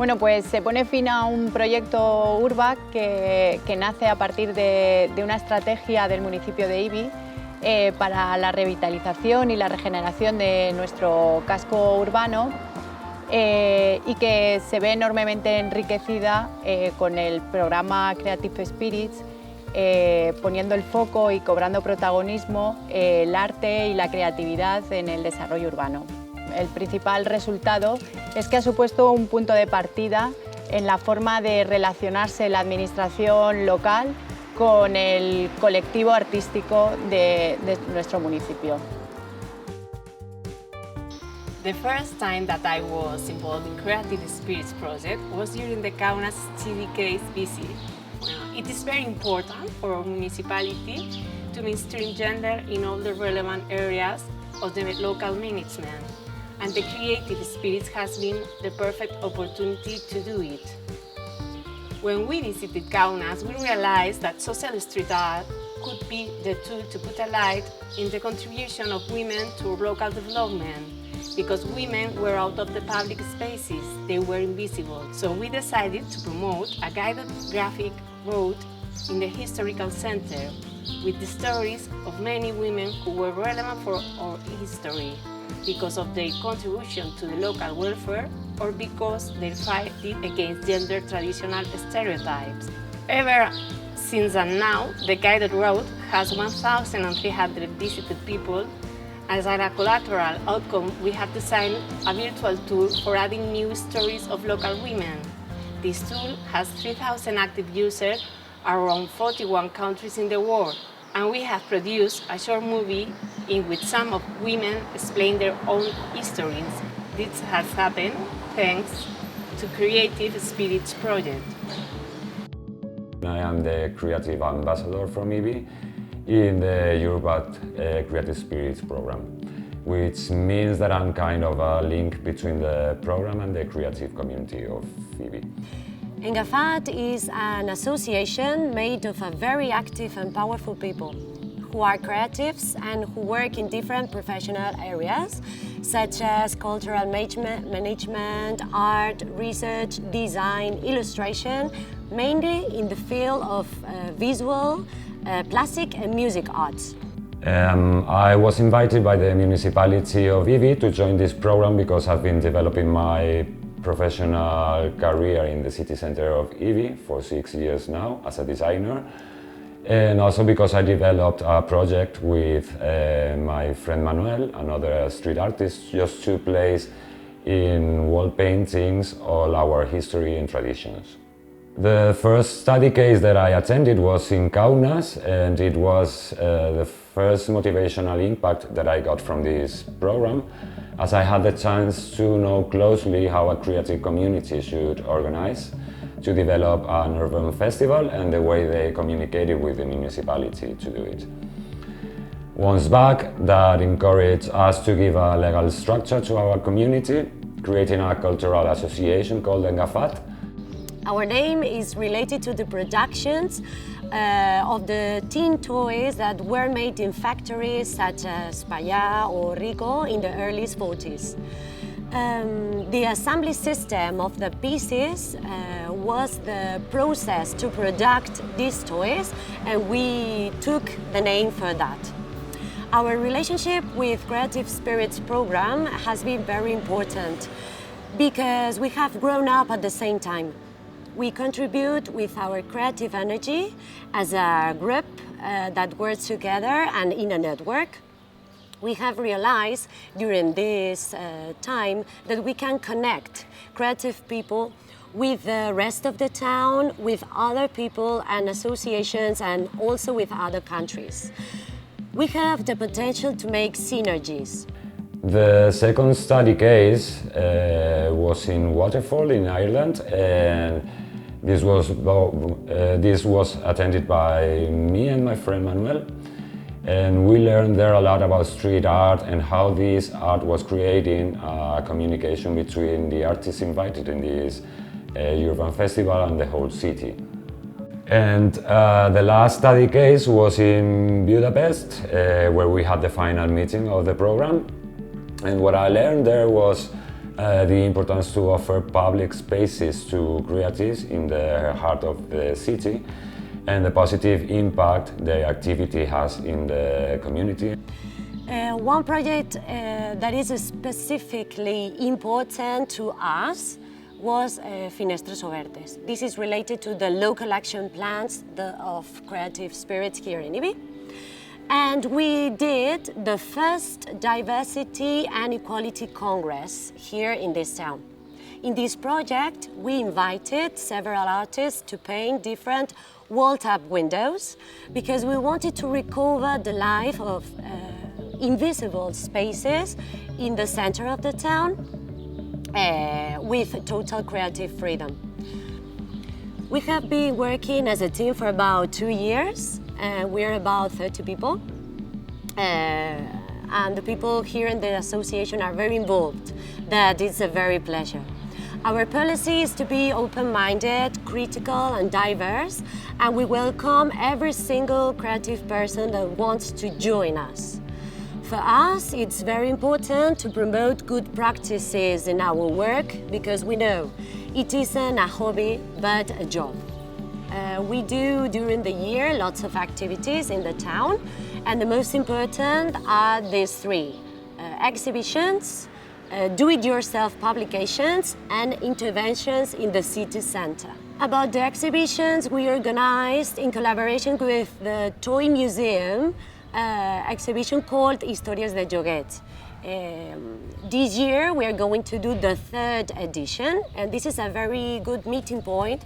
Bueno, pues se pone fin a un proyecto Urbac que nace a partir de una estrategia del municipio de Ibi para la revitalización y la regeneración de nuestro casco urbano y que se ve enormemente enriquecida con el programa Creative Spirits, poniendo el foco y cobrando protagonismo el arte y la creatividad en el desarrollo urbano. El principal resultado es que ha supuesto un punto de partida en la forma de relacionarse la administración local con el colectivo artístico de nuestro municipio. The first time that I was involved in Creative Spirits project was during the Kaunas CDK's visit. It is very important for our municipality to mainstream gender in all the relevant areas of the local management, and the Creative Spirits has been the perfect opportunity to do it. When we visited Kaunas, we realized that social street art could be the tool to put a light in the contribution of women to local development, because women were out of the public spaces, they were invisible. So we decided to promote a guided graphic road in the historical center with the stories of many women who were relevant for our history because of their contribution to the local welfare or because they fight against gender traditional stereotypes. Ever since and now, the guided road has 1,300 visited people. As a collateral outcome, we have designed a virtual tool for adding new stories of local women. This tool has 3,000 active users around 41 countries in the world, and we have produced a short movie in which some of women explain their own histories. This has happened thanks to Creative Spirits project. I am the creative ambassador from Ibi in the UrbactIII Creative Spirits program, which means that I'm kind of a link between the program and the creative community of Ibi. UrbactIII is an association made of a very active and powerful people who are creatives and who work in different professional areas such as cultural management, art, research, design, illustration, mainly in the field of visual, plastic and music arts. I was invited by the municipality of Ibi to join this program because I've been developing my professional career in the city center of Ibi for 6 years now as a designer, and also because I developed a project with my friend Manuel, another street artist, just to place in wall paintings all our history and traditions. The first study case that I attended was in Kaunas, and it was the first motivational impact that I got from this program, as I had the chance to know closely how a creative community should organize to develop an urban festival and the way they communicated with the municipality to do it. Once back, that encouraged us to give a legal structure to our community, creating a cultural association called UrbactIII. Our name is related to the productions of the teen toys that were made in factories such as Paya or Rico in the early 40s. The assembly system of the pieces was the process to produce these toys, and we took the name for that. Our relationship with Creative Spirits program has been very important because we have grown up at the same time. We contribute with our creative energy as a group that works together and in a network. We have realized during this time that we can connect creative people with the rest of the town, with other people and associations, and also with other countries. We have the potential to make synergies. The second study case was in Waterfall in Ireland, and this was attended by me and my friend Manuel, and we learned there a lot about street art and how this art was creating a communication between the artists invited in this urban festival and the whole city. And the last study case was in Budapest, where we had the final meeting of the program. And what I learned there was the importance to offer public spaces to creatives in the heart of the city, and the positive impact their activity has in the community. One project that is specifically important to us was Finestres Obertes. This is related to the local action plans of creative spirits here in Ibi. And we did the first Diversity and Equality Congress here in this town. In this project, we invited several artists to paint different wall-top windows because we wanted to recover the life of invisible spaces in the center of the town with total creative freedom. We have been working as a team for about 2 years, and we're about 30 people. And the people here in the association are very involved. That is a very pleasure. Our policy is to be open-minded, critical and diverse, and we welcome every single creative person that wants to join us. For us, it's very important to promote good practices in our work because we know it isn't a hobby, but a job. We do during the year lots of activities in the town, and the most important are these three: exhibitions, do-it-yourself publications, and interventions in the city center. About the exhibitions, we organized in collaboration with the Toy Museum exhibition called Historias de Joguet. This year we are going to do the 3rd edition, and this is a very good meeting point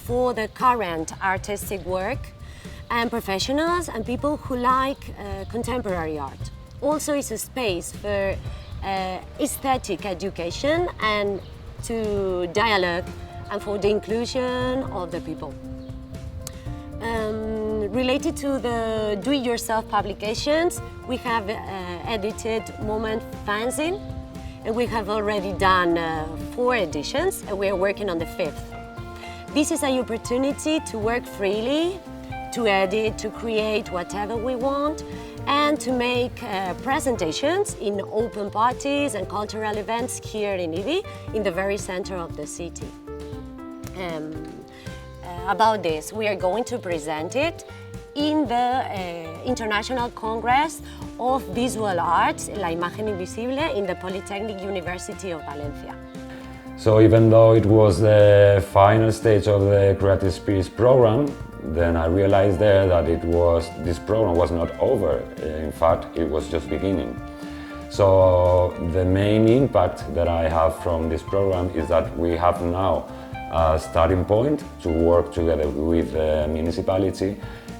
for the current artistic work and professionals and people who like contemporary art. Also, it's a space for aesthetic education and to dialogue and for the inclusion of the people. Related to the do-it-yourself publications, we have edited Moment fanzine, and we have already done 4 editions, and we are working on the 5th. This is an opportunity to work freely, to edit, to create whatever we want, and to make presentations in open parties and cultural events here in Ibi, in the very center of the city. About this, we are going to present it in the International Congress of Visual Arts, La Imagen Invisible, in the Polytechnic University of Valencia. So even though it was the final stage of the Creative Spirits program, then I realized there that this program was not over. In fact, it was just beginning. So the main impact that I have from this program is that we have now a starting point to work together with the municipality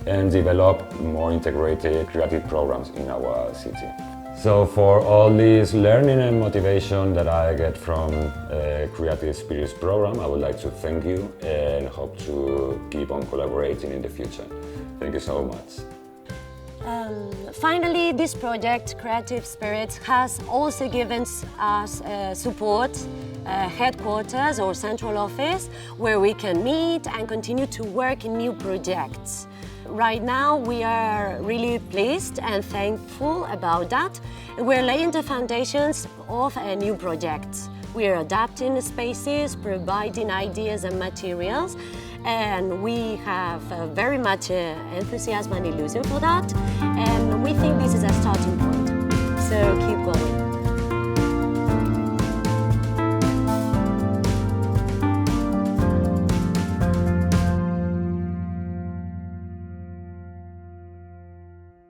and develop more integrated creative programs in our city. So for all this learning and motivation that I get from Creative Spirits program, I would like to thank you and hope to keep on collaborating in the future. Thank you so much. Finally, this project, Creative Spirits, has also given us support, headquarters or central office, where we can meet and continue to work in new projects. Right now, we are really pleased and thankful about that. We're laying the foundations of new projects. We are adapting spaces, providing ideas and materials, and we have very much enthusiasm and illusion for that. And we think this is a starting point. So keep going.